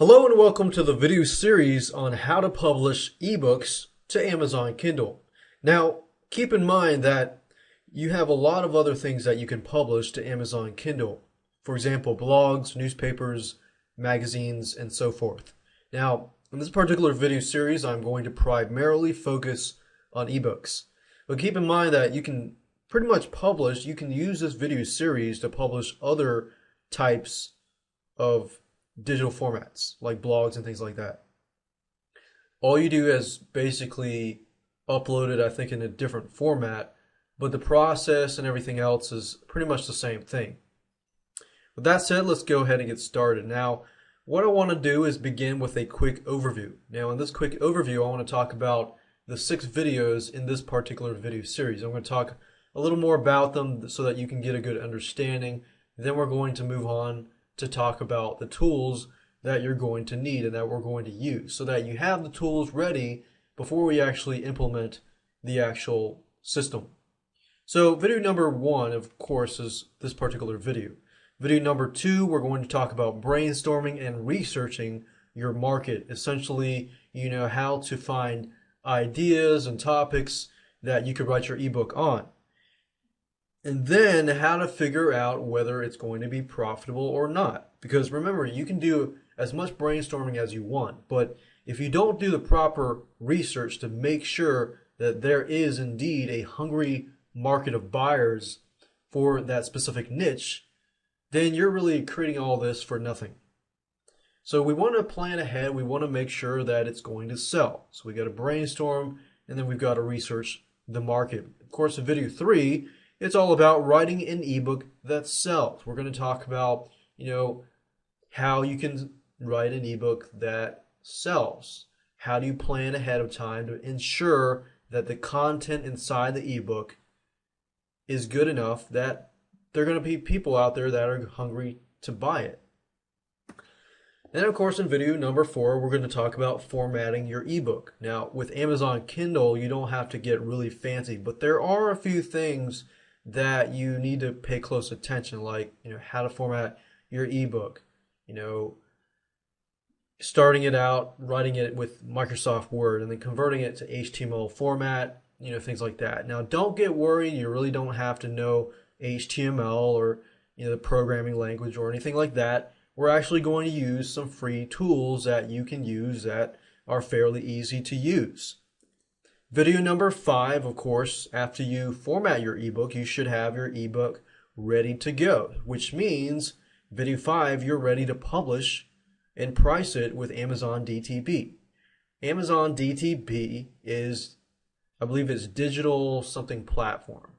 Hello and welcome to the video series on how to publish ebooks to Amazon Kindle. Now, keep in mind that you have a lot of other things that you can publish to Amazon Kindle. For example, blogs, newspapers, magazines, and so forth. Now, in this particular video series, I'm going to primarily focus on ebooks. But keep in mind that you can pretty much you can use this video series to publish other types of digital formats like blogs and things like that. All you do is basically upload it, I think, in a different format, but the process and everything else is pretty much the same thing. With that said, let's go ahead and get started. Now, what I want to do is begin with a quick overview. Now, in this quick overview, I want to talk about the 6 videos in this particular video series. I'm going to talk a little more about them so that you can get a good understanding. Then we're going to move on to talk about the tools that you're going to need and that we're going to use so that you have the tools ready before we actually implement the actual system. So video number 1, of course, is this particular video. Video number 2, we're going to talk about brainstorming and researching your market. Essentially, how to find ideas and topics that you could write your ebook on. And then how to figure out whether it's going to be profitable or not. Because remember, you can do as much brainstorming as you want, but if you don't do the proper research to make sure that there is indeed a hungry market of buyers for that specific niche, then you're really creating all this for nothing. So we want to plan ahead. We want to make sure that it's going to sell. So we got to brainstorm, and then we've got to research the market. Of course, in video 3, it's all about writing an ebook that sells. We're going to talk about, how you can write an ebook that sells. How do you plan ahead of time to ensure that the content inside the ebook is good enough that there are going to be people out there that are hungry to buy it. Then, of course, in video number 4, we're going to talk about formatting your ebook. Now, with Amazon Kindle, you don't have to get really fancy, but there are a few things that you need to pay close attention, like how to format your ebook, starting it out, writing it with Microsoft Word, and then converting it to HTML format, things like that. Now, don't get worried. You really don't have to know HTML or the programming language or anything like that. We're actually going to use some free tools that you can use that are fairly easy to use. Video number 5, of course, after you format your ebook, you should have your ebook ready to go, which means video 5, you're ready to publish and price it with Amazon DTP. Amazon DTP is, I believe it's digital something platform.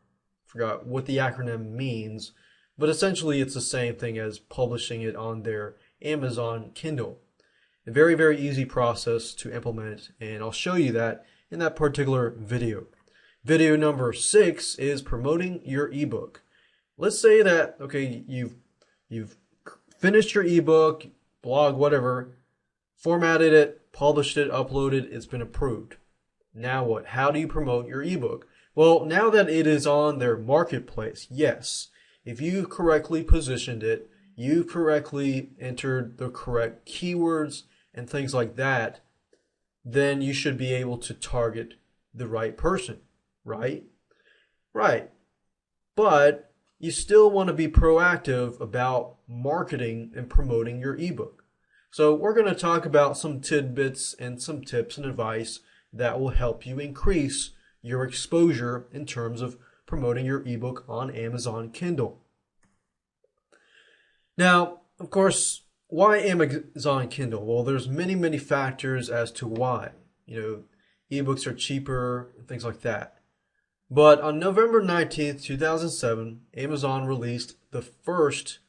Forgot what the acronym means, but essentially it's the same thing as publishing it on their Amazon Kindle. A very, very easy process to implement, and I'll show you that in that particular video. Video number 6 is promoting your ebook. Let's say that, okay, you've finished your ebook, blog, whatever, formatted it, published it, uploaded, it's been approved. Now what? How do you promote your ebook? Well, now that it is on their marketplace, yes, if you correctly positioned it, you correctly entered the correct keywords and things like that, then you should be able to target the right person, right? Right. But you still want to be proactive about marketing and promoting your ebook. So we're going to talk about some tidbits and some tips and advice that will help you increase your exposure in terms of promoting your ebook on Amazon Kindle. Now, of course, why Amazon Kindle? Well, there's many factors as to why. Ebooks are cheaper and things like that. But on November 19th, 2007, Amazon released the first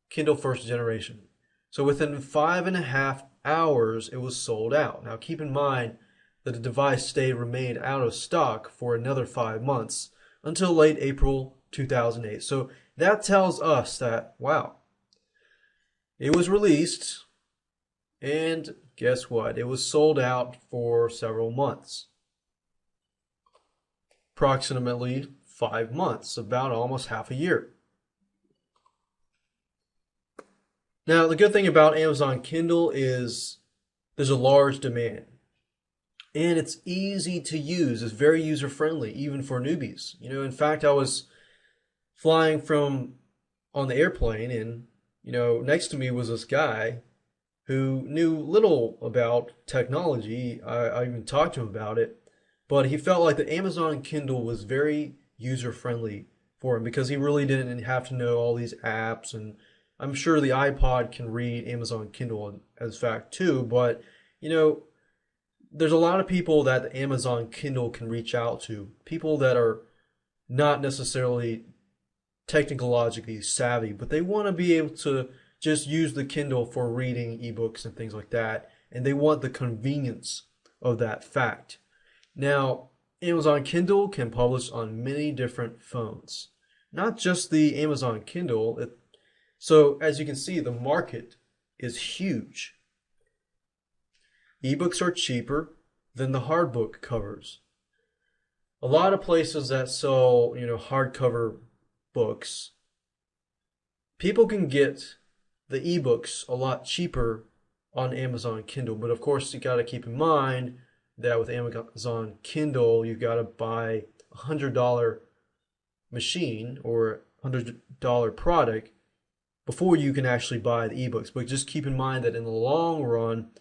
Kindle first generation. So within 5.5 hours, it was sold out. Now keep in mind that the device remained out of stock for another 5 months until late April 2008. So that tells us that, wow, it was released, and guess what? It was sold out for several months. Approximately 5 months, about almost half a year. Now, the good thing about Amazon Kindle is there's a large demand and it's easy to use. It's very user friendly, even for newbies. In fact, I was flying from on the airplane and, next to me was this guy who knew little about technology. I even talked to him about it, but he felt like the Amazon Kindle was very user friendly for him because he really didn't have to know all these apps. And I'm sure the iPod can read Amazon Kindle as fact too, but you know, there's a lot of people that the Amazon Kindle can reach out to, people that are not necessarily technologically savvy, but they want to be able to just use the Kindle for reading ebooks and things like that, and they want the convenience of that fact. Now, Amazon Kindle can publish on many different phones, not just the Amazon Kindle. So, as you can see, the market is huge. Ebooks are cheaper than the hardbook covers. A lot of places that sell, hardcover books, people can get the ebooks a lot cheaper on Amazon Kindle. But of course, you got to keep in mind that with Amazon Kindle, you got to buy $100 machine or $100 product before you can actually buy the ebooks. But just keep in mind that in the long run,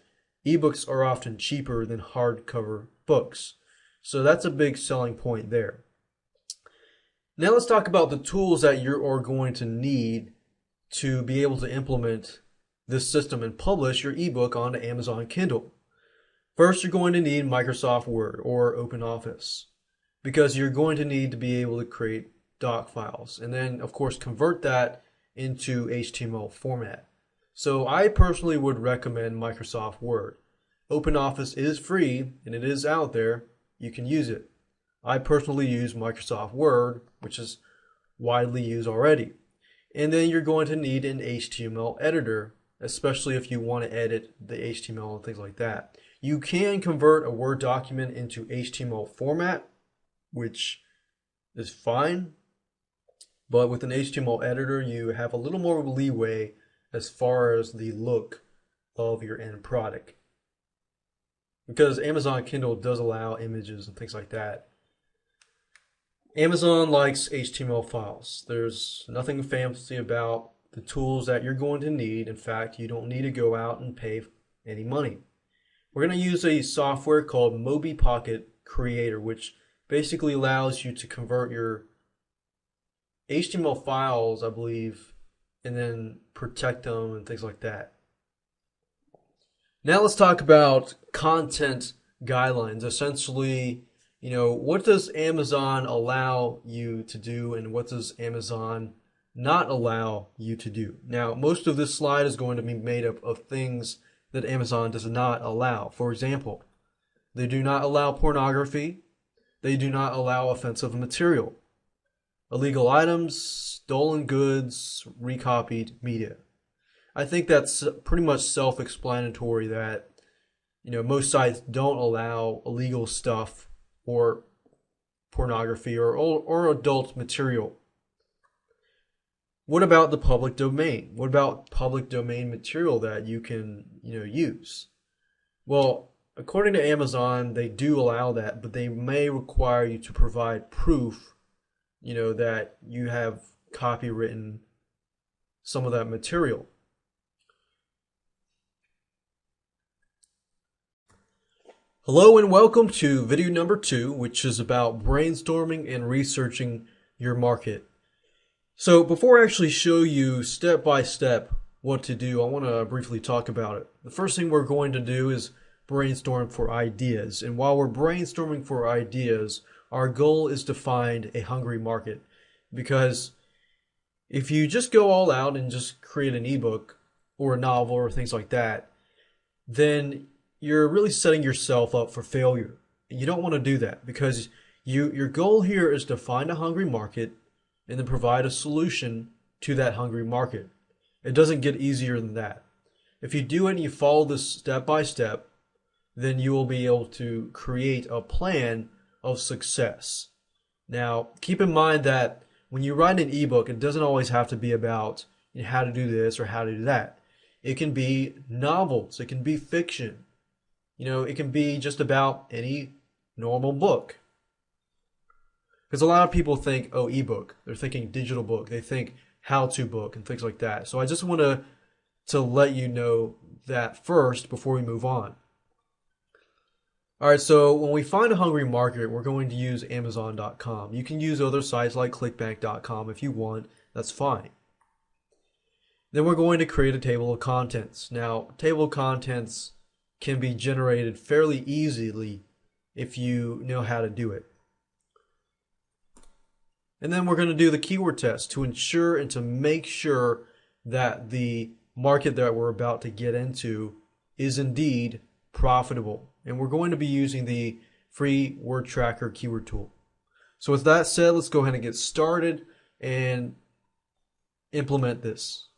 ebooks are often cheaper than hardcover books. So that's a big selling point there. Now let's talk about the tools that you are going to need to be able to implement this system and publish your ebook onto Amazon Kindle. First, you're going to need Microsoft Word or OpenOffice because you're going to need to be able to create doc files and then, of course, convert that into HTML format. So I personally would recommend Microsoft Word. OpenOffice is free and it is out there. You can use it. I personally use Microsoft Word, which is widely used already. And then you're going to need an HTML editor, especially if you want to edit the HTML and things like that. You can convert a Word document into HTML format, which is fine. But with an HTML editor, you have a little more leeway as far as the look of your end product. Because Amazon Kindle does allow images and things like that. Amazon likes HTML files. There's nothing fancy about the tools that you're going to need. In fact, you don't need to go out and pay any money. We're going to use a software called Mobi Pocket Creator, which basically allows you to convert your HTML files, I believe, and then protect them and things like that. Now let's talk about content guidelines. Essentially, what does Amazon allow you to do and what does Amazon not allow you to do? Now, most of this slide is going to be made up of things that Amazon does not allow. For example, they do not allow pornography. They do not allow offensive material, illegal items, stolen goods, recopied media. I think that's pretty much self-explanatory that, most sites don't allow illegal stuff or pornography or adult material. What about the public domain? What about public domain material that you can, use? Well, according to Amazon, they do allow that, but they may require you to provide proof, that you have copywritten some of that material. Hello and welcome to video number 2, which is about brainstorming and researching your market. So before I actually show you step by step what to do, I want to briefly talk about it. The first thing we're going to do is brainstorm for ideas. And while we're brainstorming for ideas, our goal is to find a hungry market. Because if you just go all out and just create an ebook or a novel or things like that, then you're really setting yourself up for failure. And you don't want to do that because your goal here is to find a hungry market and then provide a solution to that hungry market. It doesn't get easier than that. If you do it and you follow this step by step, then you will be able to create a plan of success. Now, keep in mind that when you write an ebook, it doesn't always have to be about how to do this or how to do that. It can be novels. It can be fiction. It can be just about any normal book. Because a lot of people think, oh, ebook. They're thinking digital book. They think how-to book and things like that. So I just want to let you know that first before we move on. All right, so when we find a hungry market, we're going to use Amazon.com. You can use other sites like clickbank.com if you want. That's fine. Then we're going to create a table of contents. Now, table of contents can be generated fairly easily if you know how to do it. And then we're going to do the keyword test to ensure and to make sure that the market that we're about to get into is indeed profitable. And we're going to be using the free word tracker keyword tool. So with that said, let's go ahead and get started and implement this.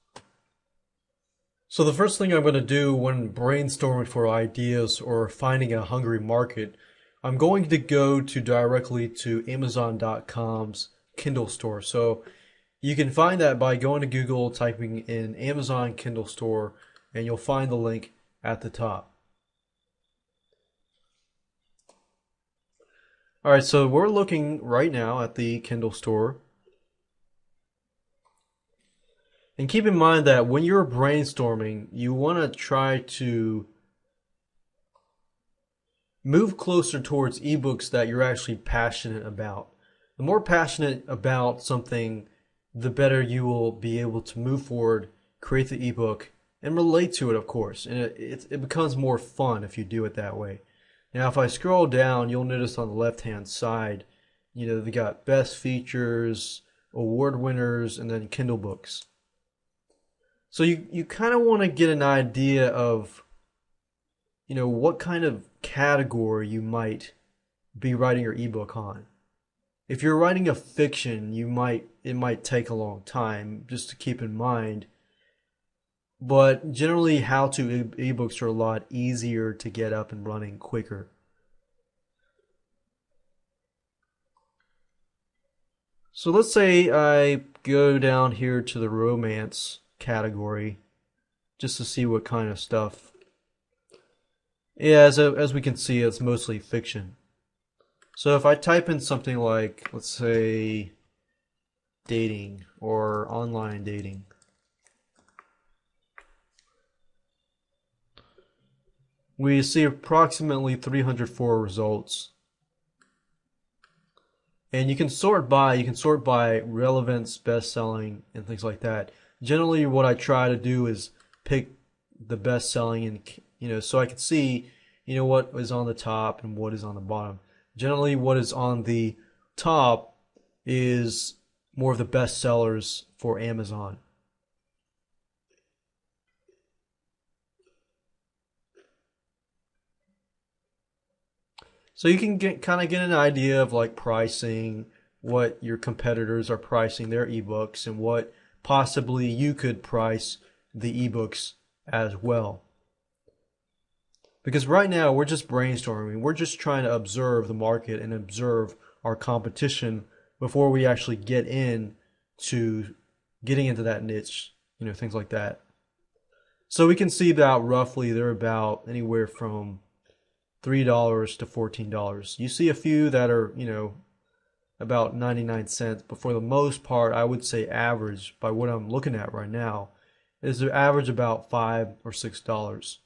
So the first thing I'm going to do when brainstorming for ideas or finding a hungry market, I'm going to go directly to Amazon.com's Kindle store. So you can find that by going to Google, typing in Amazon Kindle store, and you'll find the link at the top. All right, so we're looking right now at the Kindle store. And keep in mind that when you're brainstorming, you want to try to move closer towards ebooks that you're actually passionate about. The more passionate about something, the better you will be able to move forward, create the ebook, and relate to it, of course. And it becomes more fun if you do it that way. Now, if I scroll down, you'll notice on the left-hand side, they got best features, award winners, and then Kindle books. So you kind of want to get an idea of, what kind of category you might be writing your ebook on. If you're writing a fiction, it might take a long time, just to keep in mind. But generally, how-to ebooks are a lot easier to get up and running quicker. So let's say I go down here to the romance category just to see what kind of stuff. Yeah, as we can see, it's mostly fiction. So if I type in something like, let's say, dating or online dating, we see approximately 304 results. And you can sort by relevance, best-selling, and things like that. Generally, what I try to do is pick the best-selling, and so I can see, what is on the top and what is on the bottom. Generally, what is on the top is more of the best sellers for Amazon. So you can kind of get an idea of like pricing, what your competitors are pricing their ebooks, and what possibly you could price the ebooks as well. Because right now we're just brainstorming. We're just trying to observe the market and observe our competition before we actually get into getting into that niche, things like that. So we can see that roughly they're about anywhere from $3 to $14. You see a few that are, about 99 cents, but for the most part, I would say average, by what I'm looking at right now, is the average about $5 or $6.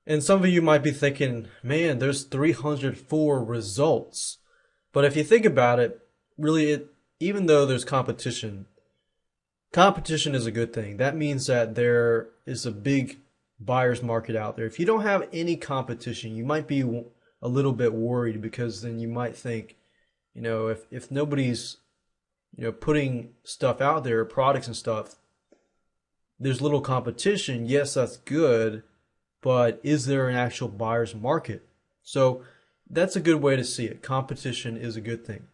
And some of you might be thinking, man, there's 304 results. But if you think about it, really, even though there's competition is a good thing. That means that there is a big buyer's market out there. If you don't have any competition, you might be a little bit worried, because then you might think, if nobody's, putting stuff out there, products and stuff, there's little competition. Yes, that's good, but is there an actual buyer's market? So that's a good way to see it. Competition is a good thing.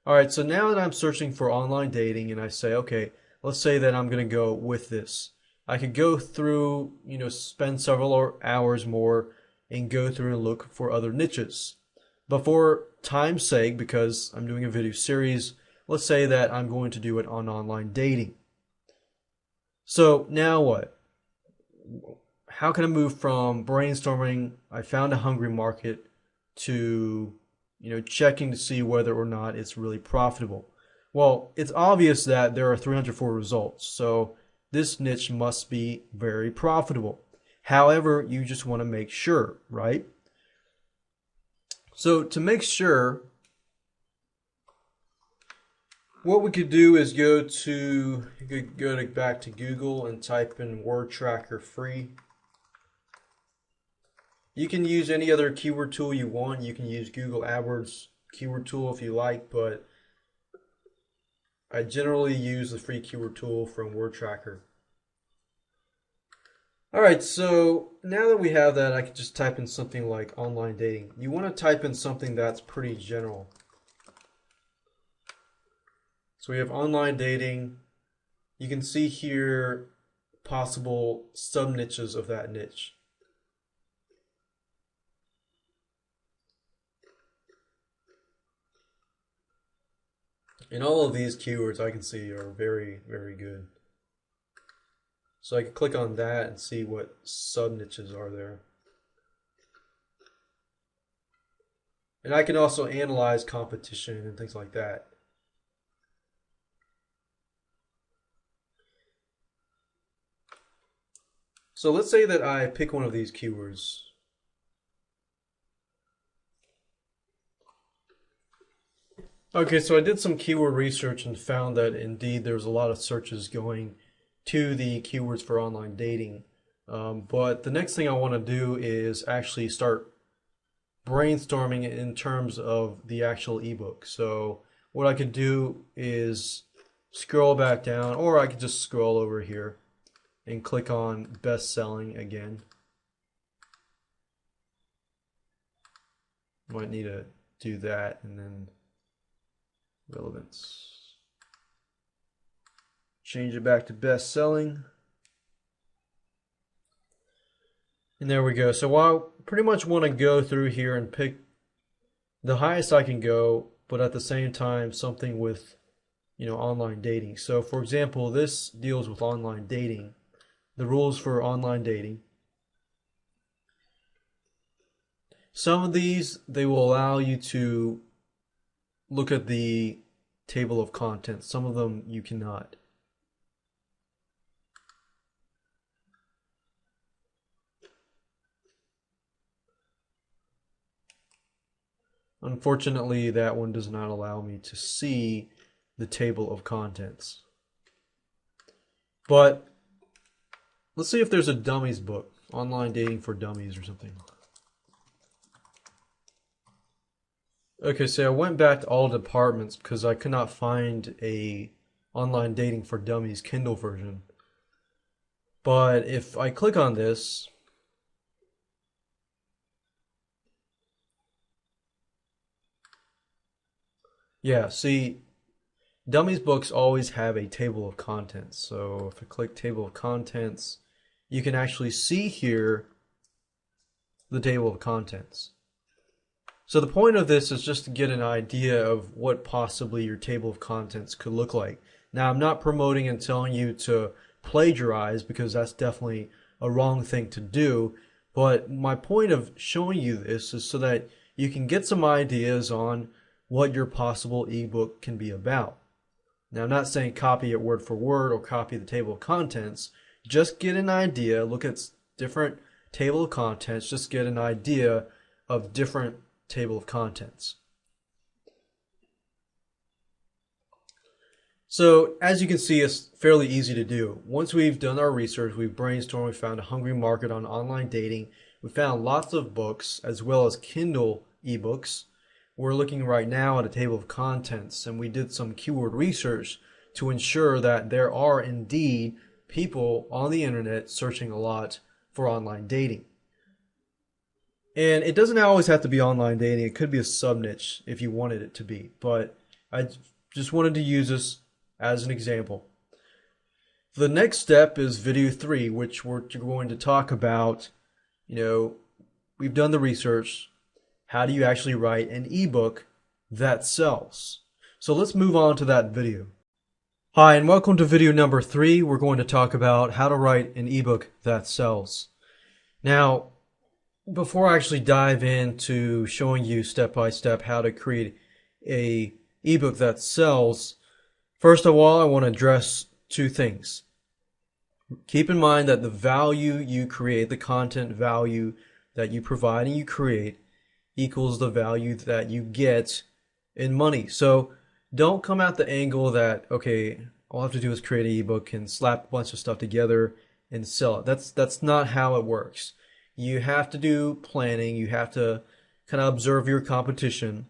All right, so now that I'm searching for online dating and I say, okay, let's say that I'm going to go with this. I could go through, spend several hours more and go through and look for other niches. But for time's sake, because I'm doing a video series, let's say that I'm going to do it on online dating. So now what? How can I move from brainstorming, I found a hungry market, to checking to see whether or not it's really profitable? Well, it's obvious that there are 304 results, so this niche must be very profitable. However, you just want to make sure, right? So to make sure, what we could do is go back to Google and type in word tracker free. You can use any other keyword tool you want. You can use Google AdWords keyword tool if you like, but I generally use the free keyword tool from Word Tracker. Alright, so now that we have that, I can just type in something like online dating. You want to type in something that's pretty general. So we have online dating. You can see here possible sub-niches of that niche. And all of these keywords I can see are very, very good. So I can click on that and see what sub-niches are there. And I can also analyze competition and things like that. So let's say that I pick one of these keywords. Okay, so I did some keyword research and found that indeed there's a lot of searches going to the keywords for online dating. But the next thing I want to do is actually start brainstorming in terms of the actual ebook. So what I could do is scroll back down, or I could just scroll over here and click on best selling again. Might need to do that, and then relevance. Change it back to best selling. And there we go. So I pretty much want to go through here and pick the highest I can go, but at the same time something with online dating. So for example, this deals with online dating. The rules for online dating. Some of these, they will allow you to look at the table of contents. Some of them you cannot. Unfortunately, that one does not allow me to see the table of contents. But let's see if there's a dummies book, online dating for dummies or something. Okay, so I went back to all departments because I could not find a online dating for dummies Kindle version. But if I click on this, yeah, see, dummies books always have a table of contents. So if I click table of contents, you can actually see here the table of contents. So the point of this is just to get an idea of what possibly your table of contents could look like. Now, I'm not promoting and telling you to plagiarize, because that's definitely a wrong thing to do. But my point of showing you this is so that you can get some ideas on what your possible ebook can be about. Now, I'm not saying copy it word for word or copy the table of contents. Just get an idea, look at different table of contents, just get an idea of different table of contents. So as you can see, it's fairly easy to do. Once we've done our research, we've brainstormed, we found a hungry market on online dating, we found lots of books as well as Kindle ebooks. We're looking right now at a table of contents, and we did some keyword research to ensure that there are indeed people on the internet searching a lot for online dating. And it doesn't always have to be online dating. It could be a sub-niche if you wanted it to be. But I just wanted to use this as an example. The next step is video 3, which we're going to talk about, we've done the research. How do you actually write an ebook that sells? So let's move on to that video. Hi, and welcome to video number 3. We're going to talk about how to write an ebook that sells. Now, before I actually dive into showing you step by step how to create a ebook that sells, first of all, I want to address two things. Keep in mind that the value you create, the content value that you provide and you create, equals the value that you get in money. So don't come at the angle that, okay, all I have to do is create an ebook and slap a bunch of stuff together and sell it. That's not how it works. You have to do planning. You have to kind of observe your competition.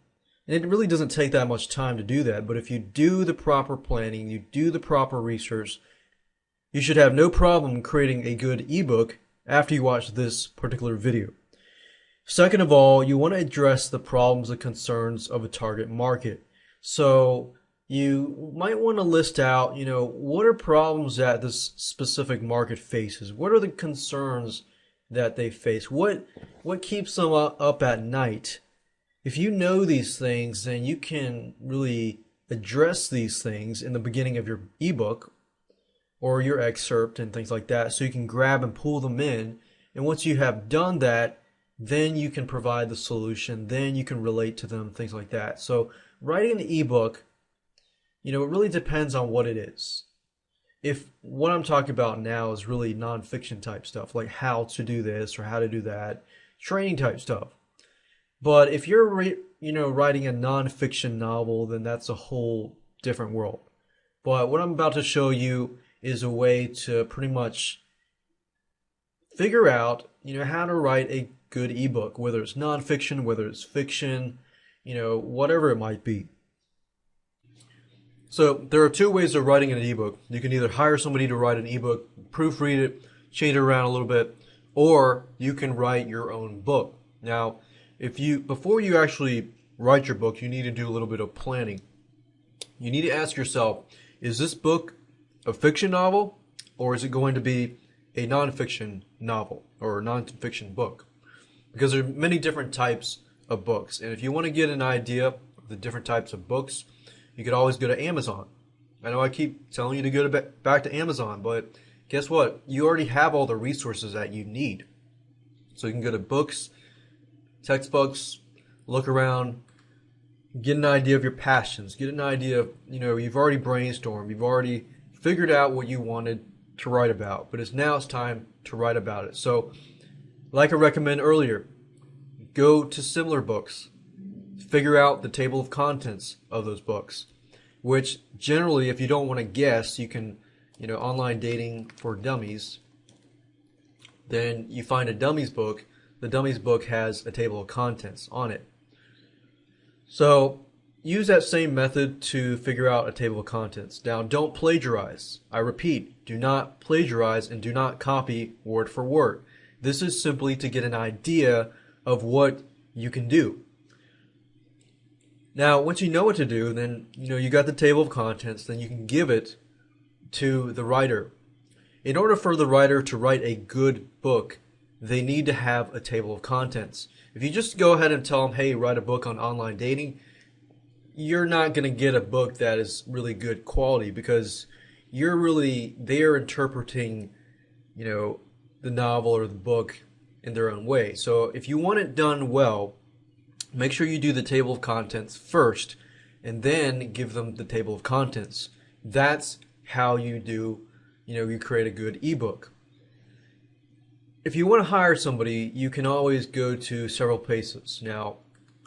And it really doesn't take that much time to do that. But if you do the proper planning, you do the proper research, you should have no problem creating a good ebook after you watch this particular video. Second of all, you want to address the problems and concerns of a target market. So you might want to list out, what are problems that this specific market faces? What are the concerns that they face? What keeps them up at night? If you know these things, then you can really address these things in the beginning of your ebook or your excerpt and things like that, so you can grab and pull them in. And once you have done that, then you can provide the solution, then you can relate to them, things like that. So writing an ebook, it really depends on what it is. If what I'm talking about now is really nonfiction type stuff, like how to do this or how to do that, training type stuff. But if you're writing a nonfiction novel, then that's a whole different world. But what I'm about to show you is a way to pretty much figure out, how to write a good ebook, whether it's nonfiction, whether it's fiction, whatever it might be. So there are two ways of writing an ebook. You can either hire somebody to write an ebook, proofread it, change it around a little bit, or you can write your own book. Now, before you actually write your book, you need to do a little bit of planning. You need to ask yourself, is this book a fiction novel, or is it going to be a nonfiction novel or a nonfiction book? Because there are many different types of books, and if you want to get an idea of the different types of books, you could always go to Amazon. I know I keep telling you to go back to Amazon, but guess what? You already have all the resources that you need. So you can go to books, textbooks, look around, get an idea of your passions, get an idea of, you've already brainstormed, you've already figured out what you wanted to write about, but now it's time to write about it. So, like I recommended earlier, go to similar books, figure out the table of contents of those books, which generally, if you don't want to guess, you can, online dating for dummies, then you find a dummies book. The dummies book has a table of contents on it. So use that same method to figure out a table of contents. Now, don't plagiarize. I repeat, do not plagiarize and do not copy word for word. This is simply to get an idea of what you can do. Now, once you know what to do, then you got the table of contents, then you can give it to the writer. In order for the writer to write a good book, they need to have a table of contents. If you just go ahead and tell them, hey, write a book on online dating, you're not going to get a book that is really good quality, because they're interpreting, the novel or the book in their own way. So if you want it done well, make sure you do the table of contents first and then give them the table of contents. That's how you do, you create a good ebook. If you want to hire somebody, you can always go to several places. Now,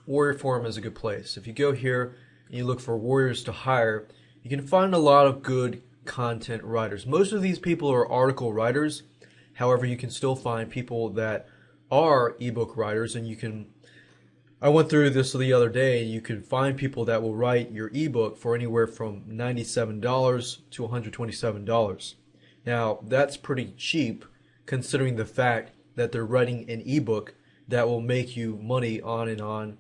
Warrior Forum is a good place. If you go here and you look for warriors to hire, you can find a lot of good content writers. Most of these people are article writers. However, you can still find people that are ebook writers, and I went through this the other day, and you can find people that will write your ebook for anywhere from $97 to $127. Now, that's pretty cheap considering the fact that they're writing an ebook that will make you money on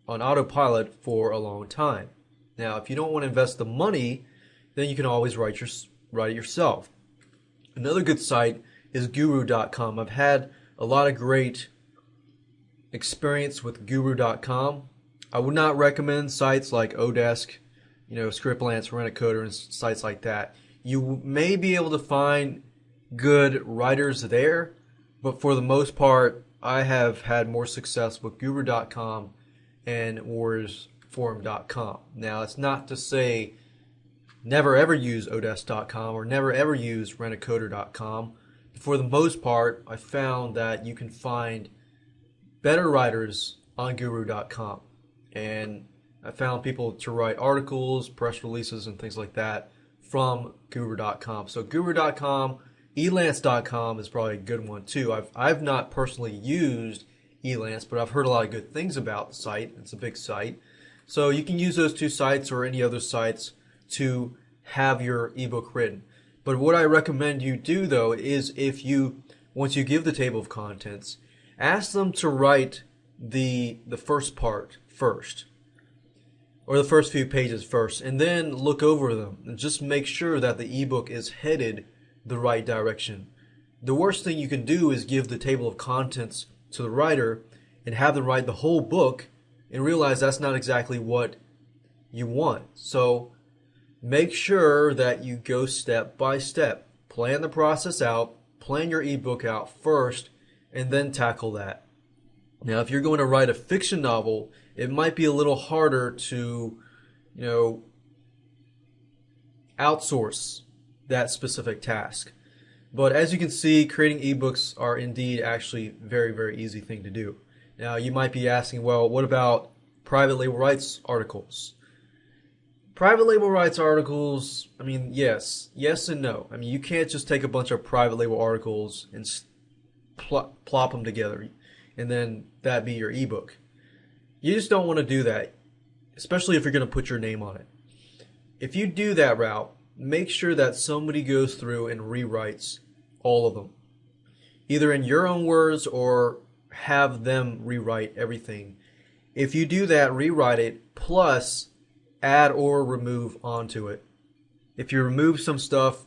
autopilot for a long time. Now, if you don't want to invest the money, then you can always write it yourself. Another good site is guru.com. I've had a lot of great experience with guru.com. I would not recommend sites like Odesk, Scriptlance, Rent-A-Coder, and sites like that. You may be able to find good writers there, but for the most part, I have had more success with Guru.com and WarriorsForum.com. Now, it's not to say never ever use Odesk.com or never ever use Rent-A-Coder.com. For the most part, I found that you can find better writers on Guru.com. And I found people to write articles, press releases, and things like that from Guru.com. So Guru.com, Elance.com is probably a good one too. I've not personally used Elance, but I've heard a lot of good things about the site. It's a big site. So you can use those two sites or any other sites to have your ebook written. But what I recommend you do though is once you give the table of contents, ask them to write the first part first, or the first few pages first, and then look over them and just make sure that the ebook is headed the right direction. The worst thing you can do is give the table of contents to the writer and have them write the whole book and realize that's not exactly what you want. So make sure that you go step by step. Plan the process out, plan your ebook out first, and then tackle that. Now, if you're going to write a fiction novel, it might be a little harder to, outsource that specific task. But as you can see, creating ebooks are indeed actually very, very easy thing to do. Now, you might be asking, well, what about private label rights articles? Private label rights articles, yes and no. You can't just take a bunch of private label articles and plop them together and then that be your ebook. You just don't want to do that, especially if you're going to put your name on it. If you do that route, make sure that somebody goes through and rewrites all of them, either in your own words or have them rewrite everything. If you do that, rewrite it, plus add or remove onto it. If you remove some stuff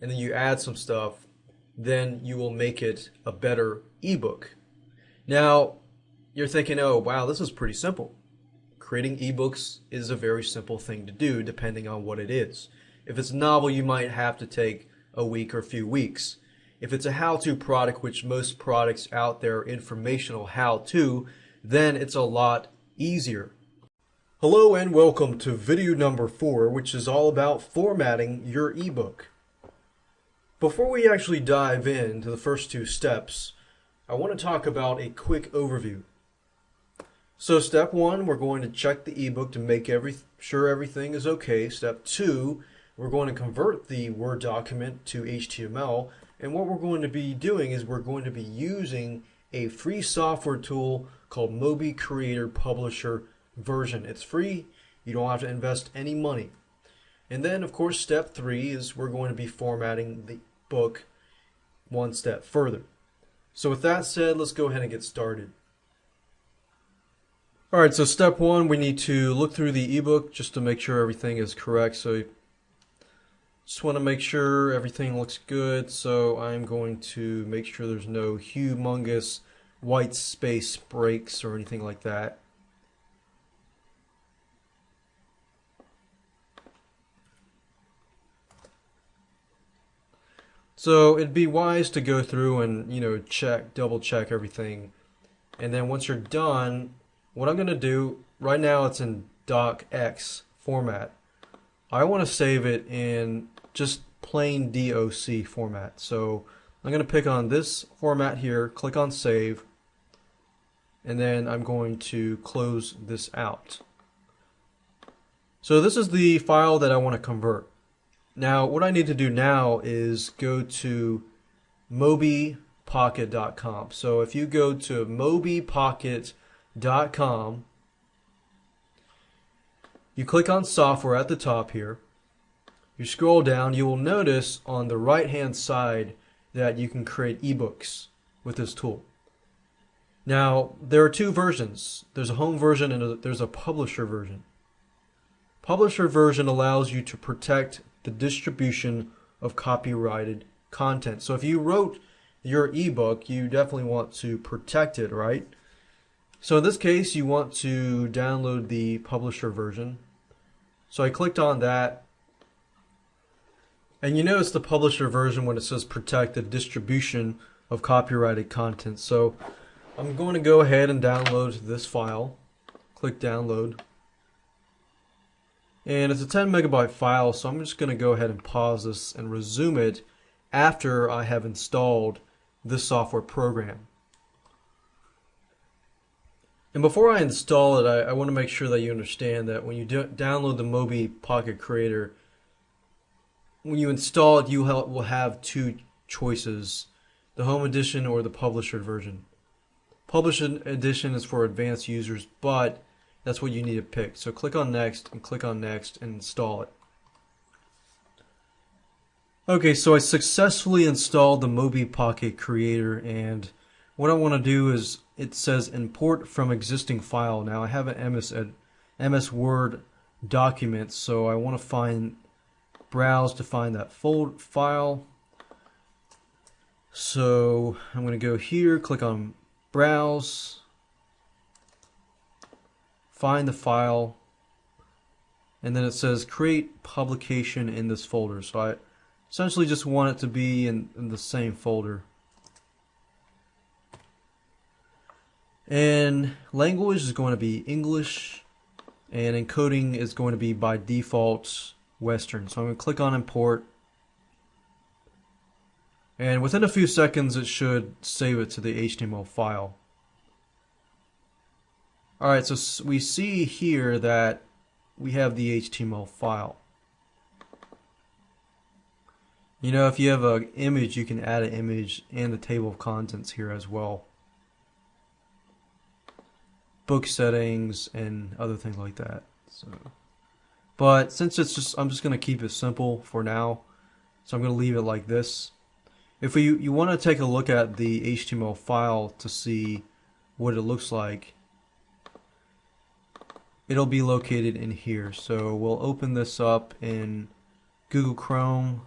and then you add some stuff, then you will make it a better ebook. Now, you're thinking, oh, wow, this is pretty simple. Creating ebooks is a very simple thing to do depending on what it is. If it's a novel, you might have to take a week or a few weeks. If it's a how-to product, which most products out there are informational how-to, then it's a lot easier. Hello and welcome to video number 4, which is all about formatting your ebook. Before we actually dive into the first 2 steps, I want to talk about a quick overview. So step 1, we're going to check the ebook to make sure everything is okay. Step 2, we're going to convert the Word document to HTML. And what we're going to be doing is we're going to be using a free software tool called Mobi Creator Publisher Version. It's free. You don't have to invest any money. And then, of course, step 3 is we're going to be formatting the book one step further. So with that said, let's go ahead and get started. Alright, so step 1, we need to look through the ebook just to make sure everything is correct. So just want to make sure everything looks good. So I'm going to make sure there's no humongous white space breaks or anything like that. So it'd be wise to go through and, double check everything. And then once you're done, what I'm going to do, right now it's in docx format. I want to save it in just plain DOC format. So I'm going to pick on this format here, click on save, and then I'm going to close this out. So this is the file that I want to convert. Now, what I need to do now is go to mobipocket.com. So if you go to mobipocket.com, you click on software at the top here. You scroll down, you will notice on the right hand side that you can create ebooks with this tool. Now, there are 2 versions. There's a home version and there's a publisher version. Publisher version allows you to protect the distribution of copyrighted content. So if you wrote your ebook, you definitely want to protect it, right? So in this case, you want to download the publisher version. So I clicked on that, and you notice the publisher version when it says protect the distribution of copyrighted content. So I'm going to go ahead and download this file. Click download. And it's a 10 megabyte file, so I'm just going to go ahead and pause this and resume it after I have installed this software program. And before I install it, I want to make sure that you understand that when you download the Mobi Pocket Creator, when you install it, you will have two choices: the Home Edition or the Publisher version. Publisher Edition is for advanced users, but that's what you need to pick. So click on Next and click on Next and install it. Okay, so I successfully installed the Mobi Pocket Creator, and what I want to do is, it says import from existing file. Now I have an MS Word document, so I want to browse to find that file. So I'm going to go here, click on browse, find the file, and then it says create publication in this folder. So I essentially just want it to be in the same folder. And language is going to be English, and encoding is going to be by default Western. So I'm going to click on import, and within a few seconds it should save it to the HTML file. Alright, so we see here that we have the HTML file. You know, if you have an image, you can add an image and the table of contents here as well. Book settings and other things like that. But since I'm just going to keep it simple for now, so I'm going to leave it like this. If you want to take a look at the HTML file to see what it looks like, it'll be located in here. So we'll open this up in Google Chrome,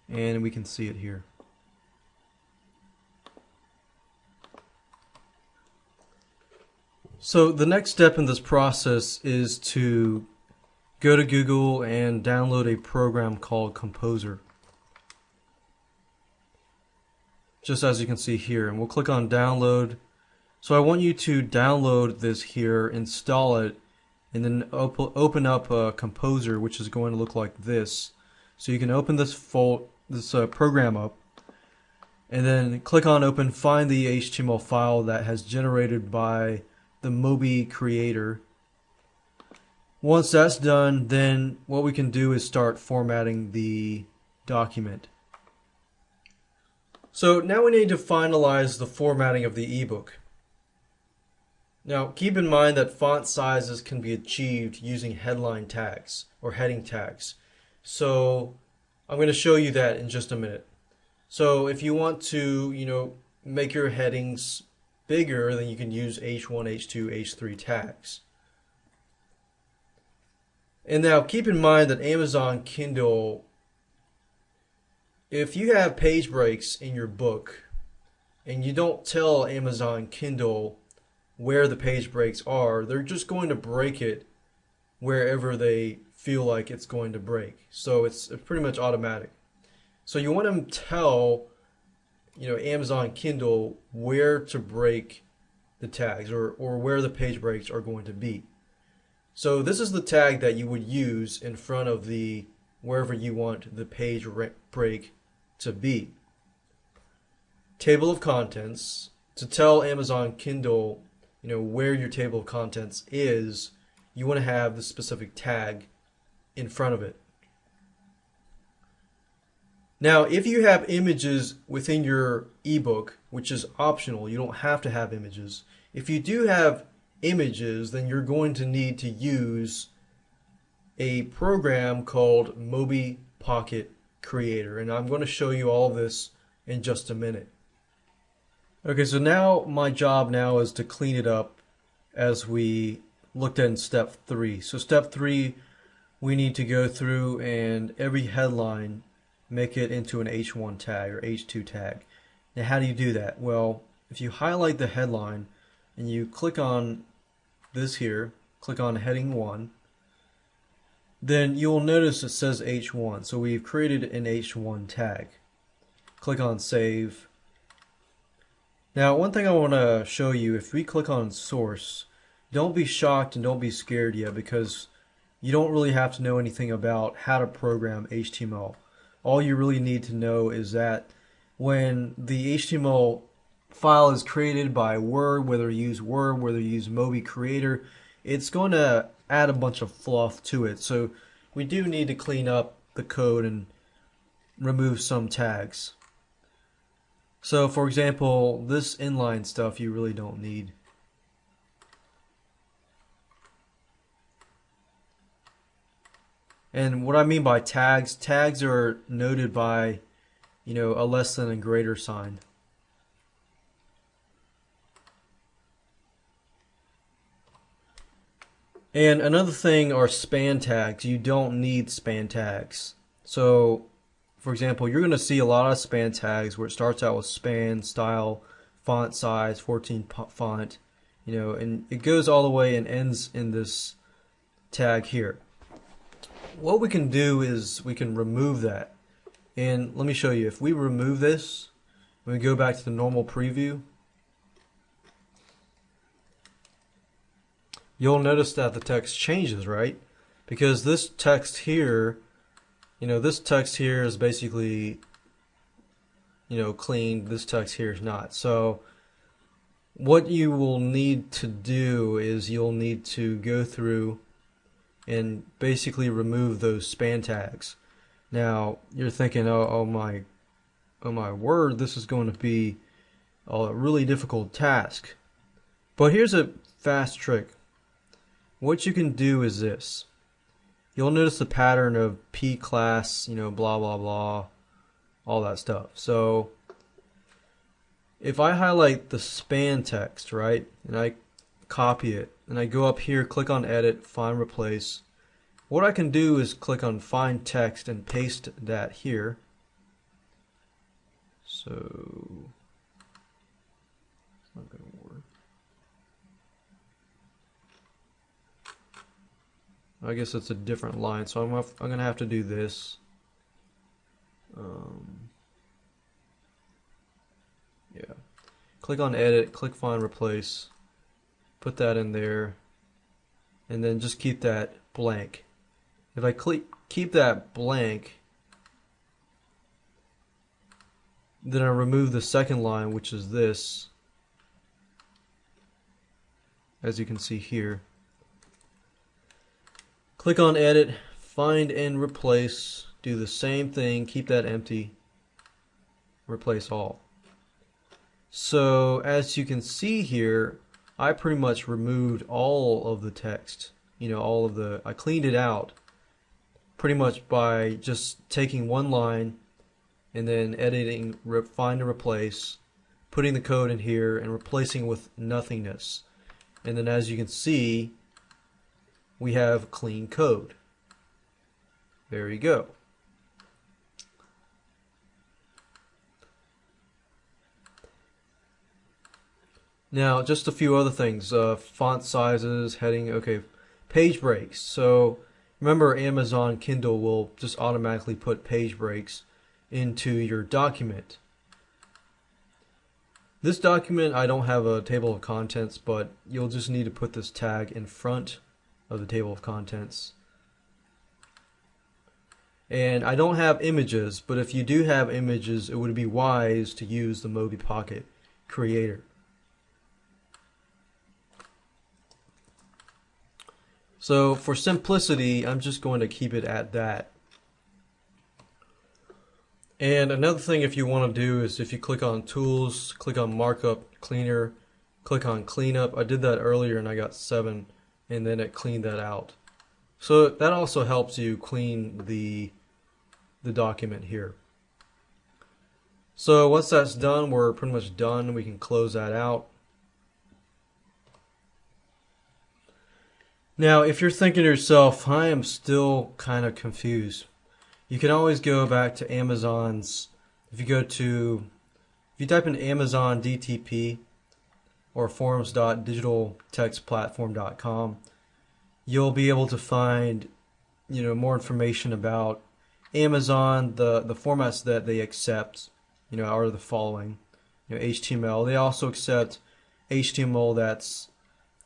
and we can see it here. So the next step in this process is to go to Google and download a program called Composer, just as you can see here, and we'll click on download. So I want you to download this here, install it, and then open up Composer, which is going to look like this. So you can open this program up, and then click on open, find the HTML file that has generated by the Mobi Creator. Once that's done, then what we can do is start formatting the document. So now we need to finalize the formatting of the ebook. Now keep in mind that font sizes can be achieved using headline tags or heading tags. So I'm going to show you that in just a minute. So if you want to, make your headings bigger, then you can use H1, H2, H3 tags. And now keep in mind that Amazon Kindle, if you have page breaks in your book and you don't tell Amazon Kindle where the page breaks are, they're just going to break it wherever they feel like it's going to break. So it's pretty much automatic. So you want to tell Amazon Kindle where to break the tags or where the page breaks are going to be. So this is the tag that you would use in front of the wherever you want the page break to be. Table of contents. To tell Amazon Kindle where your table of contents is, you want to have the specific tag in front of it. Now, if you have images within your ebook, which is optional, you don't have to have images. If you do have images, then you're going to need to use a program called Mobi Pocket Creator, and I'm going to show you all of this in just a minute. Okay, so now my job now is to clean it up as we looked at in step 3. So step 3, we need to go through and every headline make it into an H1 tag or H2 tag. Now how do you do that? Well, if you highlight the headline and you click on this here, click on heading 1. Then you'll notice it says H1. So we've created an H1 tag. Click on save. Now, one thing I want to show you, if we click on source, don't be shocked and don't be scared yet, because you don't really have to know anything about how to program HTML. All you really need to know is that when the HTML file is created by Word, whether you use Word, whether you use Mobi Creator, it's going to add a bunch of fluff to it. So we do need to clean up the code and remove some tags. So for example, this inline stuff you really don't need. And what I mean by tags, tags are noted by, a less than and greater sign. And another thing are span tags. You don't need span tags. So, for example, you're going to see a lot of span tags where it starts out with span, style, font size, 14 font, and it goes all the way and ends in this tag here. What we can do is we can remove that. And let me show you. If we remove this, when we go back to the normal preview, you'll notice that the text changes, right? Because this text here, this text here is basically, clean. This text here is not. So what you will need to do is you'll need to go through and basically remove those span tags. Now you're thinking, oh my word, this is going to be a really difficult task. But here's a fast trick. What you can do is this. You'll notice the pattern of P class, blah blah blah, all that stuff. So if I highlight the span text, right, and I copy it, and I go up here, click on edit, find replace, what I can do is click on find text and paste that here. So it's not going to work. I guess it's a different line, so I'm going to have to do this. Yeah. Click on edit, click find replace, put that in there, and then just keep that blank. If I keep that blank, then I remove the second line, which is this, as you can see here. Click on edit, find and replace, do the same thing, keep that empty, replace all. So as you can see here, I pretty much removed all of the text, I cleaned it out pretty much by just taking one line and then editing, find and replace, putting the code in here and replacing with nothingness. And then as you can see, we have clean code. There you go. Now, just a few other things. Font sizes, heading, okay. Page breaks. So remember, Amazon Kindle will just automatically put page breaks into your document. This document, I don't have a table of contents, but you'll just need to put this tag in front of the table of contents. And I don't have images, but if you do have images, it would be wise to use the Mobi Pocket Creator. So for simplicity, I'm just going to keep it at that. And another thing if you want to do is if you click on Tools, click on Markup Cleaner, click on Cleanup. I did that earlier and I got 7, and then it cleaned that out. So that also helps you clean the document here. So once that's done, we're pretty much done. We can close that out. Now, if you're thinking to yourself, I am still kind of confused, you can always go back to Amazon's, if you type in Amazon DTP or forums.digitaltextplatform.com, you'll be able to find, more information about Amazon. The formats that they accept, are the following. HTML. They also accept HTML that's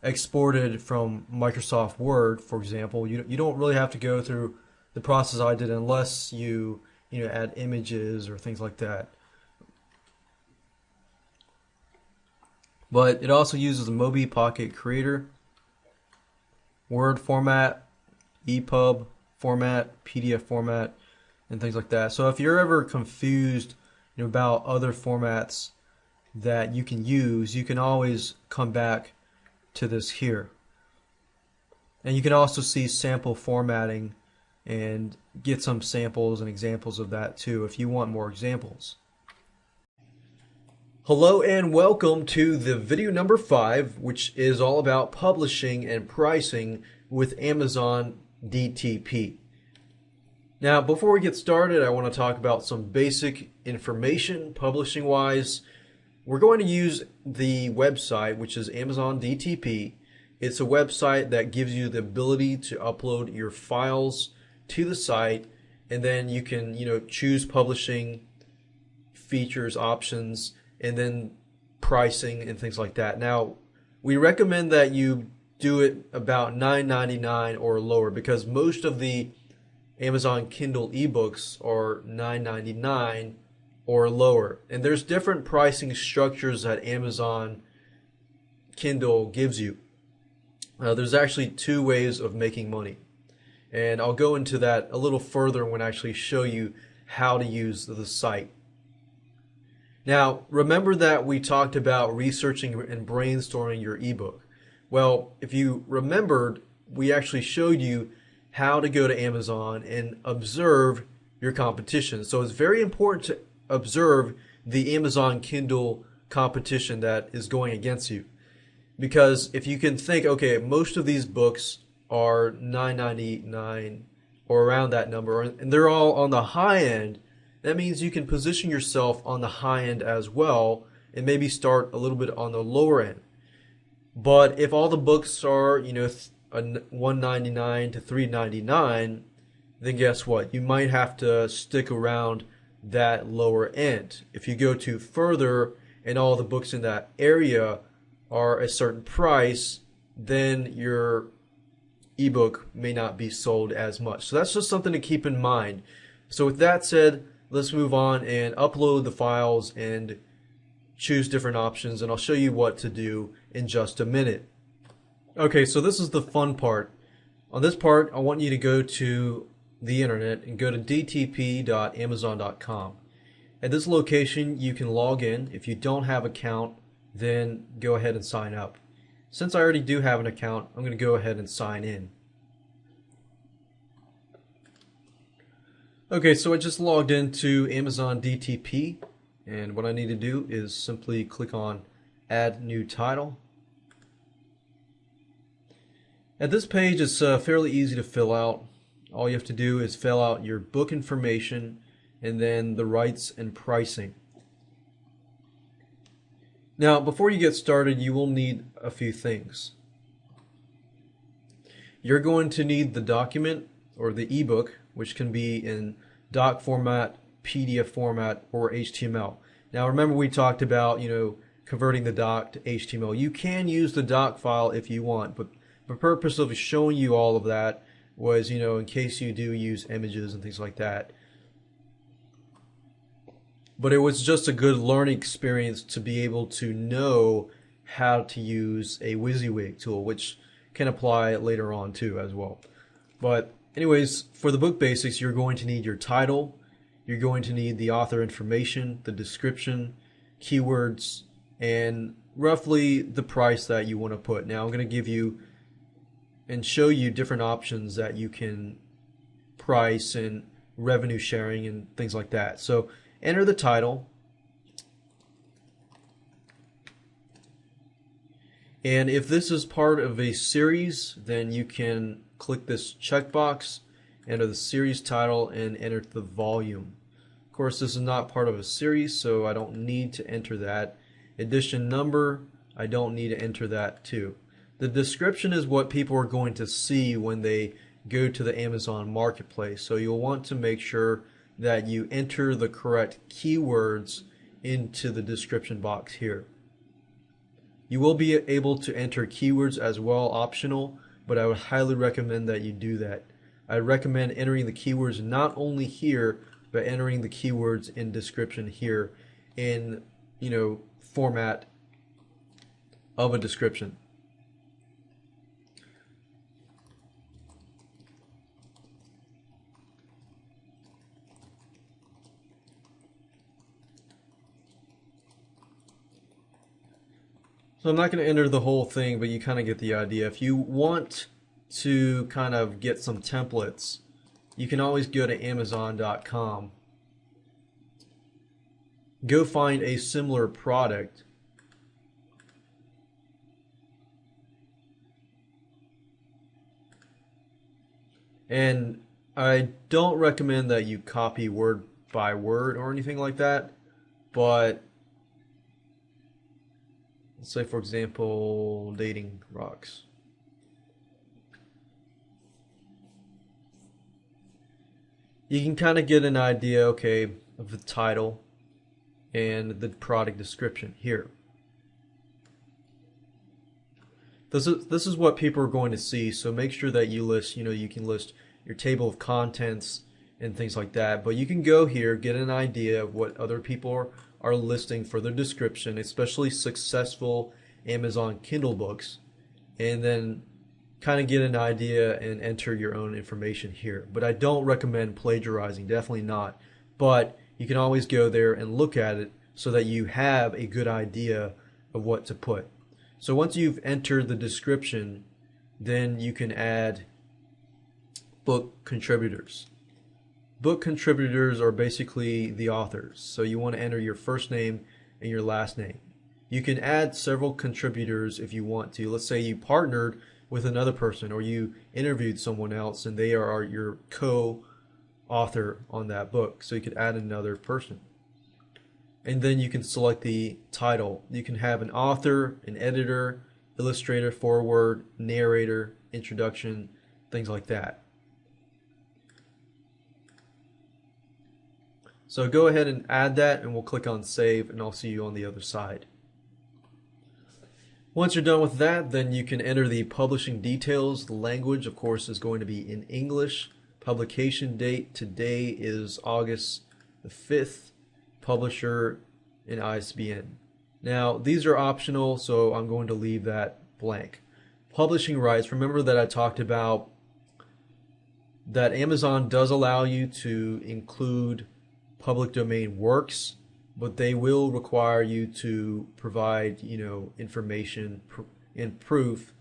exported from Microsoft Word, for example. You don't really have to go through the process I did unless you add images or things like that. But it also uses a Mobi Pocket Creator, Word format, EPUB format, PDF format, and things like that. So if you're ever confused about other formats that you can use, you can always come back to this here. And you can also see sample formatting and get some samples and examples of that too if you want more examples. Hello and welcome to the video number 5, which is all about publishing and pricing with Amazon DTP. Now, before we get started, I want to talk about some basic information publishing wise. We're going to use the website, which is Amazon DTP. It's a website that gives you the ability to upload your files to the site, and then you can, choose publishing features, options, and then pricing and things like that. Now, we recommend that you do it about $9.99 or lower, because most of the Amazon Kindle ebooks are $9.99 or lower. And there's different pricing structures that Amazon Kindle gives you. There's actually 2 ways of making money. And I'll go into that a little further when I actually show you how to use the site. Now, remember that we talked about researching and brainstorming your ebook. Well, if you remembered, we actually showed you how to go to Amazon and observe your competition. So it's very important to observe the Amazon Kindle competition that is going against you. Because if you can think, okay, most of these books are $9.99 or around that number, and they're all on the high end, that means you can position yourself on the high end as well and maybe start a little bit on the lower end. But if all the books are, $1.99 to $3.99, then guess what? You might have to stick around that lower end. If you go too further and all the books in that area are a certain price, then your ebook may not be sold as much. So that's just something to keep in mind. So with that said, let's move on and upload the files and choose different options, and I'll show you what to do in just a minute. Okay, so this is the fun part. On this part, I want you to go to the internet and go to dtp.amazon.com. At this location, you can log in. If you don't have an account, then go ahead and sign up. Since I already do have an account, I'm going to go ahead and sign in. Okay, so I just logged into Amazon DTP, and what I need to do is simply click on Add New Title. At this page, it's fairly easy to fill out. All you have to do is fill out your book information and then the rights and pricing. Now, before you get started, you will need a few things. You're going to need the document or the ebook, which can be in doc format, PDF format, or HTML. Now, remember we talked about, converting the doc to HTML. You can use the doc file if you want, but the purpose of showing you all of that was, in case you do use images and things like that. But it was just a good learning experience to be able to know how to use a WYSIWYG tool, which can apply later on too as well. But anyways, for the book basics, you're going to need your title, you're going to need the author information, the description, keywords, and roughly the price that you want to put. Now I'm going to give you and show you different options that you can price and revenue sharing and things like that. So enter the title, and if this is part of a series, then you can click this checkbox, enter the series title, and enter the volume. Of course, this is not part of a series, so I don't need to enter that. Edition number, I don't need to enter that too. The description is what people are going to see when they go to the Amazon marketplace. So you'll want to make sure that you enter the correct keywords into the description box here. You will be able to enter keywords as well, optional, but I would highly recommend that you do that. I recommend entering the keywords not only here, but entering the keywords in description here in, format of a description. So I'm not going to enter the whole thing, but you kind of get the idea. If you want to kind of get some templates, you can always go to Amazon.com. Go find a similar product. And I don't recommend that you copy word by word or anything like that, but let's say, for example, dating rocks. You can kind of get an idea, okay, of the title and the product description here. This is what people are going to see, so make sure that you list, you can list your table of contents and things like that, but you can go here, get an idea of what other people are listing for their description, especially successful Amazon Kindle books, and then kind of get an idea and enter your own information here. But I don't recommend plagiarizing, definitely not. But you can always go there and look at it so that you have a good idea of what to put. So once you've entered the description, then you can add book contributors. Book contributors are basically the authors. So you want to enter your first name and your last name. You can add several contributors if you want to. Let's say you partnered with another person or you interviewed someone else and they are your co-author on that book. So you could add another person. And then you can select the title. You can have an author, an editor, illustrator, foreword, narrator, introduction, things like that. So go ahead and add that and we'll click on save and I'll see you on the other side. Once you're done with that, then you can enter the publishing details. The language, of course, is going to be in English. Publication date today is August the 5th. Publisher and ISBN. Now, these are optional, so I'm going to leave that blank. Publishing rights, remember that I talked about that Amazon does allow you to include public domain works, but they will require you to provide, information and proof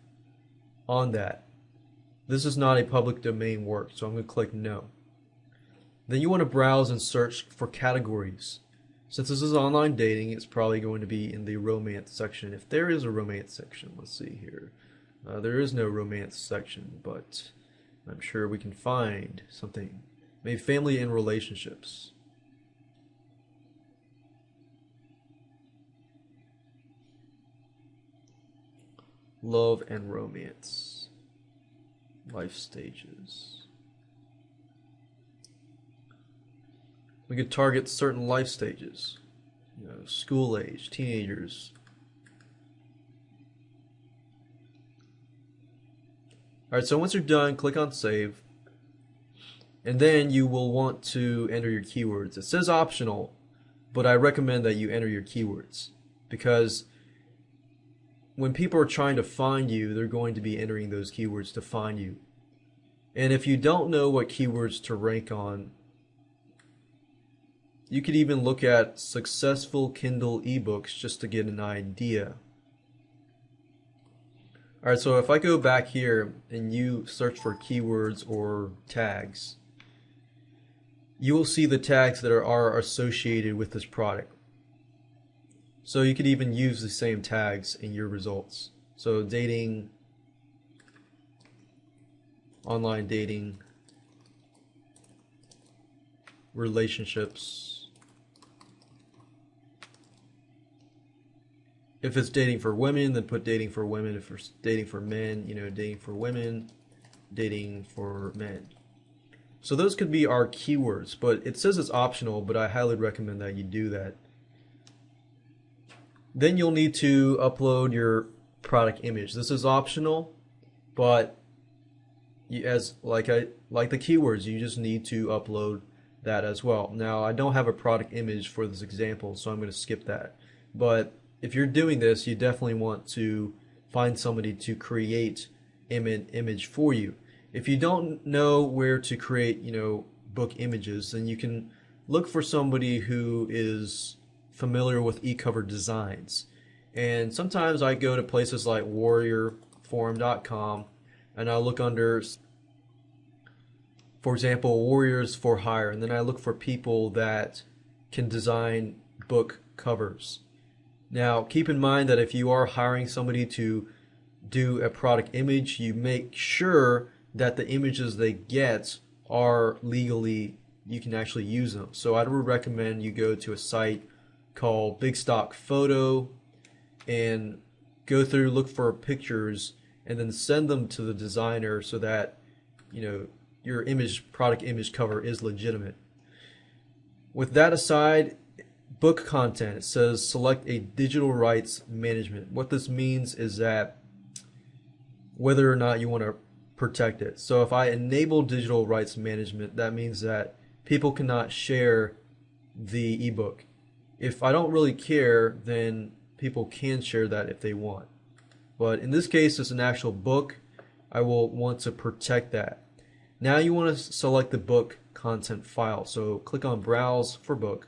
on that. This is not a public domain work, so I'm going to click no. Then you want to browse and search for categories. Since this is online dating, it's probably going to be in the romance section. If there is a romance section, let's see here. There is no romance section, but I'm sure we can find something. Maybe family and relationships. Love and romance. Life stages. We could target certain life stages, school age, teenagers. All right, so once you're done, click on save. And then you will want to enter your keywords. It says optional, but I recommend that you enter your keywords because when people are trying to find you, they're going to be entering those keywords to find you. And if you don't know what keywords to rank on, you could even look at successful Kindle ebooks just to get an idea. Alright, so if I go back here and you search for keywords or tags, you will see the tags that are associated with this product. So you could even use the same tags in your results. So dating, online dating, relationships, If it's dating for women, then put dating for women. If it's dating for men, dating for women, dating for men. So those could be our keywords, but it says it's optional, but I highly recommend that you do that. Then you'll need to upload your product image. This is optional, but like the keywords, you just need to upload that as well. Now, I don't have a product image for this example, so I'm going to skip that. But if you're doing this, you definitely want to find somebody to create an image for you. If you don't know where to create, book images, then you can look for somebody who is familiar with e-cover designs. And sometimes I go to places like warriorforum.com and I look under, for example, Warriors for Hire, and then I look for people that can design book covers. Now, keep in mind that if you are hiring somebody to do a product image, you make sure that the images they get are legally, you can actually use them. So I would recommend you go to a site called Big Stock Photo and go through, look for pictures, and then send them to the designer so that your product image cover is legitimate. With that aside, book content, it says select a digital rights management. What this means is that whether or not you want to protect it. So if I enable digital rights management, that means that people cannot share the ebook. If I don't really care, then people can share that if they want. But in this case, it's an actual book. I will want to protect that. Now you want to select the book content file. So click on Browse for Book.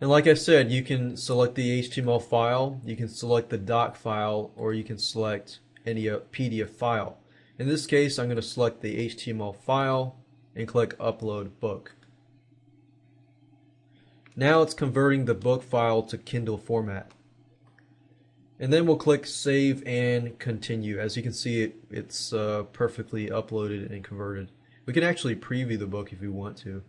And like I said, you can select the HTML file, you can select the doc file, or you can select any PDF file. In this case, I'm going to select the HTML file and click Upload Book. Now it's converting the book file to Kindle format. And then we'll click Save and Continue. As you can see, it's perfectly uploaded and converted. We can actually preview the book if we want to.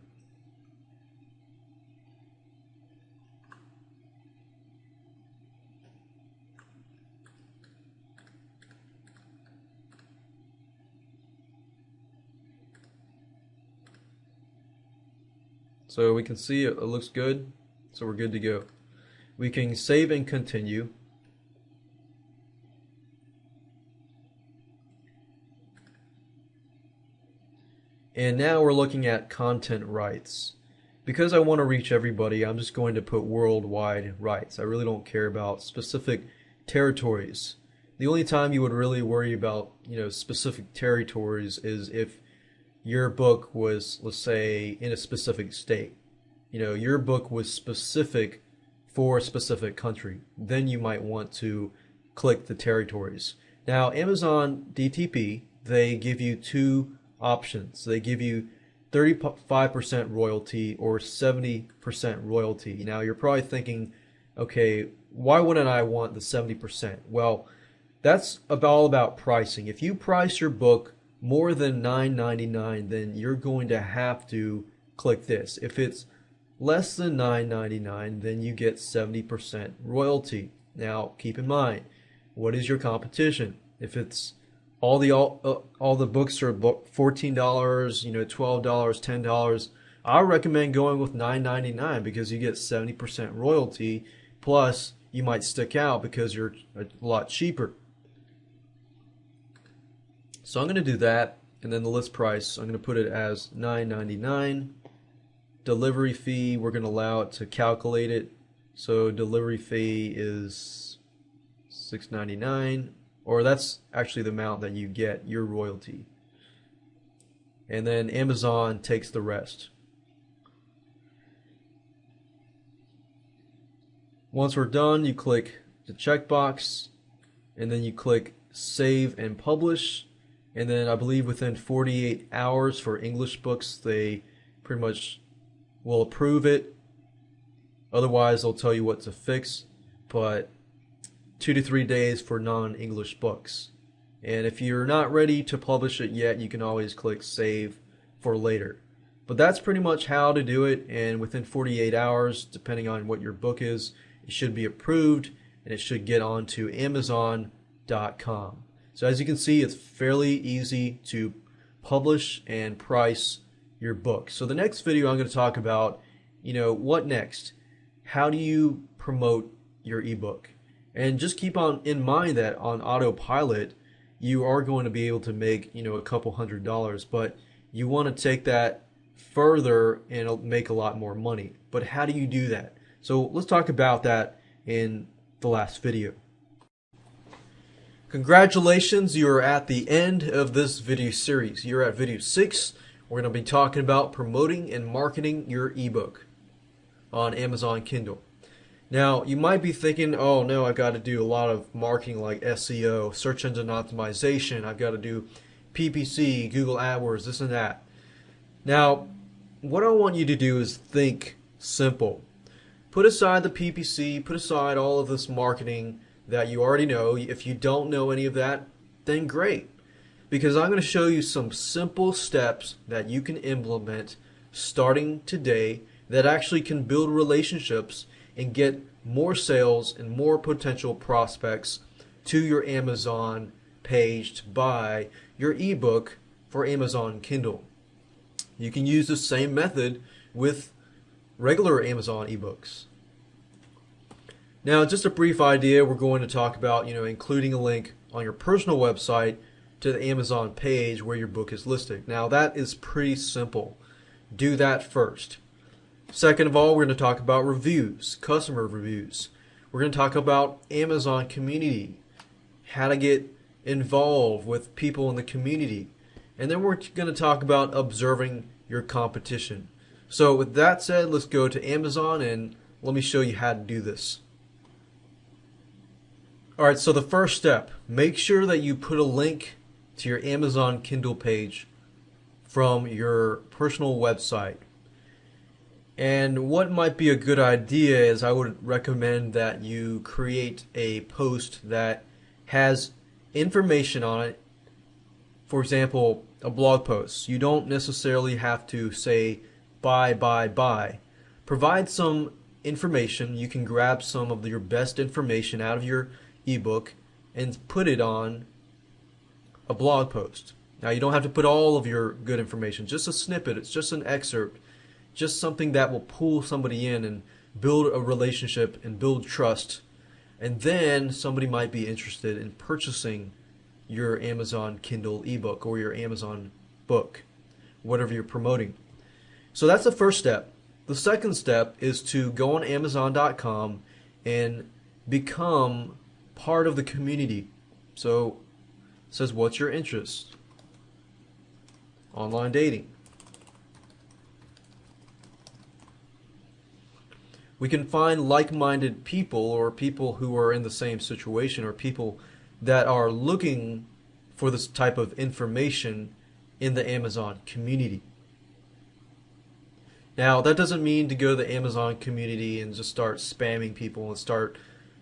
So we can see it looks good, so we're good to go. We can save and continue. And now we're looking at content rights. Because I want to reach everybody, I'm just going to put worldwide rights. I really don't care about specific territories. The only time you would really worry about, specific territories is if your book was, let's say, in a specific state. Your book was specific for a specific country. Then you might want to click the territories. Now, Amazon DTP, they give you two options. They give you 35% royalty or 70% royalty. Now, you're probably thinking, okay, why wouldn't I want the 70%? Well, that's all about pricing. If you price your book more than $9.99, then you're going to have to click this. If it's less than $9.99, then you get 70% royalty. Now, keep in mind, what is your competition? If it's all the books are $14, $12, $10, I recommend going with $9.99 because you get 70% royalty, plus you might stick out because you're a lot cheaper. So I'm going to do that, and then the list price, I'm going to put it as $9.99. Delivery fee, we're going to allow it to calculate it. So delivery fee is $6.99, or that's actually the amount that you get, your royalty. And then Amazon takes the rest. Once we're done, you click the checkbox, and then you click Save and Publish. And then I believe within 48 hours for English books, they pretty much will approve it. Otherwise, they'll tell you what to fix. But 2 to 3 days for non-English books. And if you're not ready to publish it yet, you can always click Save for later. But that's pretty much how to do it, and within 48 hours, depending on what your book is, it should be approved and it should get onto Amazon.com. So as you can see, it's fairly easy to publish and price your book. So the next video I'm going to talk about, what next? How do you promote your ebook? And just keep on in mind that on autopilot, you are going to be able to make, a couple $100s, but you want to take that further and make a lot more money. But how do you do that? So let's talk about that in the last video. Congratulations, you are at the end of this video series. You're at video 6. We're going to be talking about promoting and marketing your ebook on Amazon Kindle. Now, you might be thinking, oh no, I've got to do a lot of marketing like SEO, search engine optimization, I've got to do PPC, Google AdWords, this and that. Now, what I want you to do is think simple. Put aside the PPC, put aside all of this marketing that you already know. If you don't know any of that, then great. Because I'm going to show you some simple steps that you can implement starting today that actually can build relationships and get more sales and more potential prospects to your Amazon page to buy your ebook for Amazon Kindle. You can use the same method with regular Amazon ebooks. Now, just a brief idea, we're going to talk about, including a link on your personal website to the Amazon page where your book is listed. Now, that is pretty simple. Do that first. Second of all, we're going to talk about reviews, customer reviews. We're going to talk about Amazon community, how to get involved with people in the community. And then we're going to talk about observing your competition. So with that said, let's go to Amazon and let me show you how to do this. Alright, so the first step, make sure that you put a link to your Amazon Kindle page from your personal website. And what might be a good idea is I would recommend that you create a post that has information on it. For example, a blog post. You don't necessarily have to say buy. Provide some information. You can grab some of your best information out of your ebook and put it on a blog post. Now, you don't have to put all of your good information, just a snippet. It's just an excerpt, just something that will pull somebody in and build a relationship and build trust. And then somebody might be interested in purchasing your Amazon Kindle ebook or your Amazon book, whatever you're promoting. So that's the first step. The second step is to go on Amazon.com and become part of the community. So it says, what's your interest? Online dating. We can find like-minded people or people who are in the same situation or people that are looking for this type of information in the Amazon community. Now, that doesn't mean to go to the Amazon community and just start spamming people and start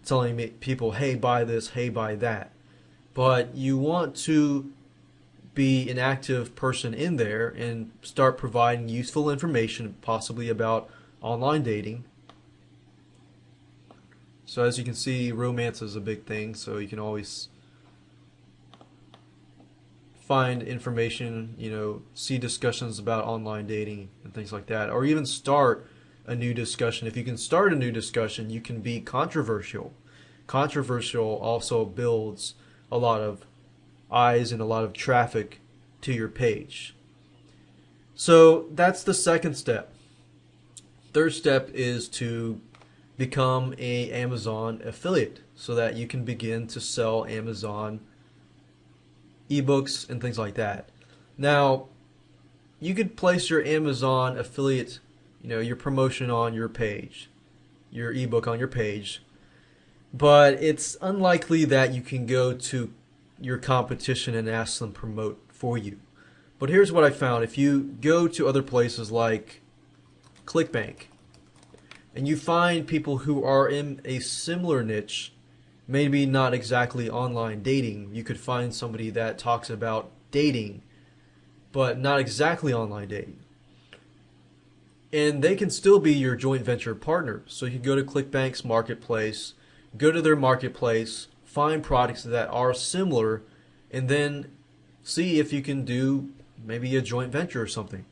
telling people, hey, buy this, hey, buy that. But you want to be an active person in there and start providing useful information, possibly about online dating. So as you can see, romance is a big thing, so you can always find information, see discussions about online dating and things like that, or even start a new discussion. If you can start a new discussion, you can be controversial. Controversial also builds a lot of eyes and a lot of traffic to your page. So that's the second step. Third step is to become an Amazon affiliate so that you can begin to sell Amazon ebooks and things like that. Now, you could place your Amazon affiliate, your promotion on your page, your ebook on your page, but it's unlikely that you can go to your competition and ask them to promote for you. But here's what I found. If you go to other places like ClickBank and you find people who are in a similar niche, maybe not exactly online dating, you could find somebody that talks about dating, but not exactly online dating. and they can still be your joint venture partner. So you can go to ClickBank's marketplace, go to their marketplace, find products that are similar, and then see if you can do maybe a joint venture or something.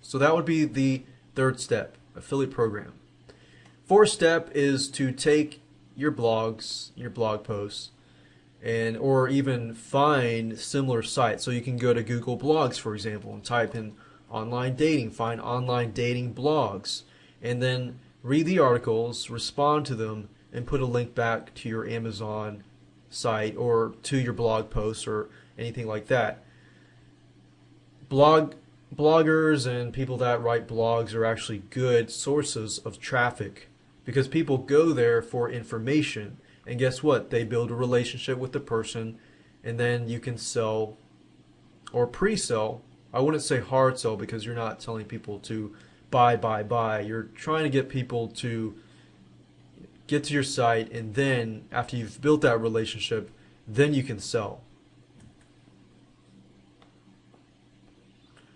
So that would be the third step, affiliate program. Fourth step is to take your blogs, your blog posts, and or even find similar sites. So you can go to Google Blogs, for example, and type in online dating, find online dating blogs, and then read the articles, respond to them, and put a link back to your Amazon site or to your blog posts or anything like that. Bloggers and people that write blogs are actually good sources of traffic because people go there for information. And guess what? They build a relationship with the person, and then you can sell or pre-sell. I wouldn't say hard sell because you're not telling people to buy. You're trying to get people to get to your site, and then after you've built that relationship, then you can sell.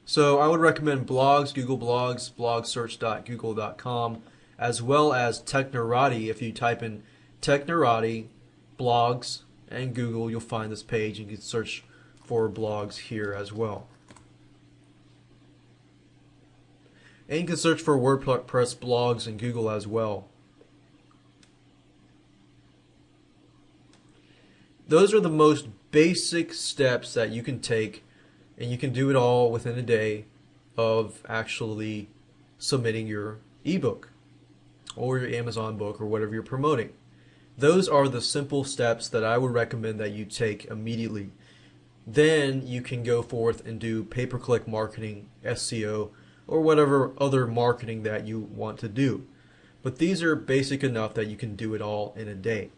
So I would recommend blogs, Google Blogs, blogsearch.google.com, as well as Technorati. If you type in Technorati, blogs, and Google, you'll find this page. You can search for blogs here as well. And you can search for WordPress blogs in Google as well. Those are the most basic steps that you can take, and you can do it all within a day of actually submitting your ebook or your Amazon book or whatever you're promoting. Those are the simple steps that I would recommend that you take immediately. Then you can go forth and do pay-per-click marketing, SEO, or whatever other marketing that you want to do. But these are basic enough that you can do it all in a day.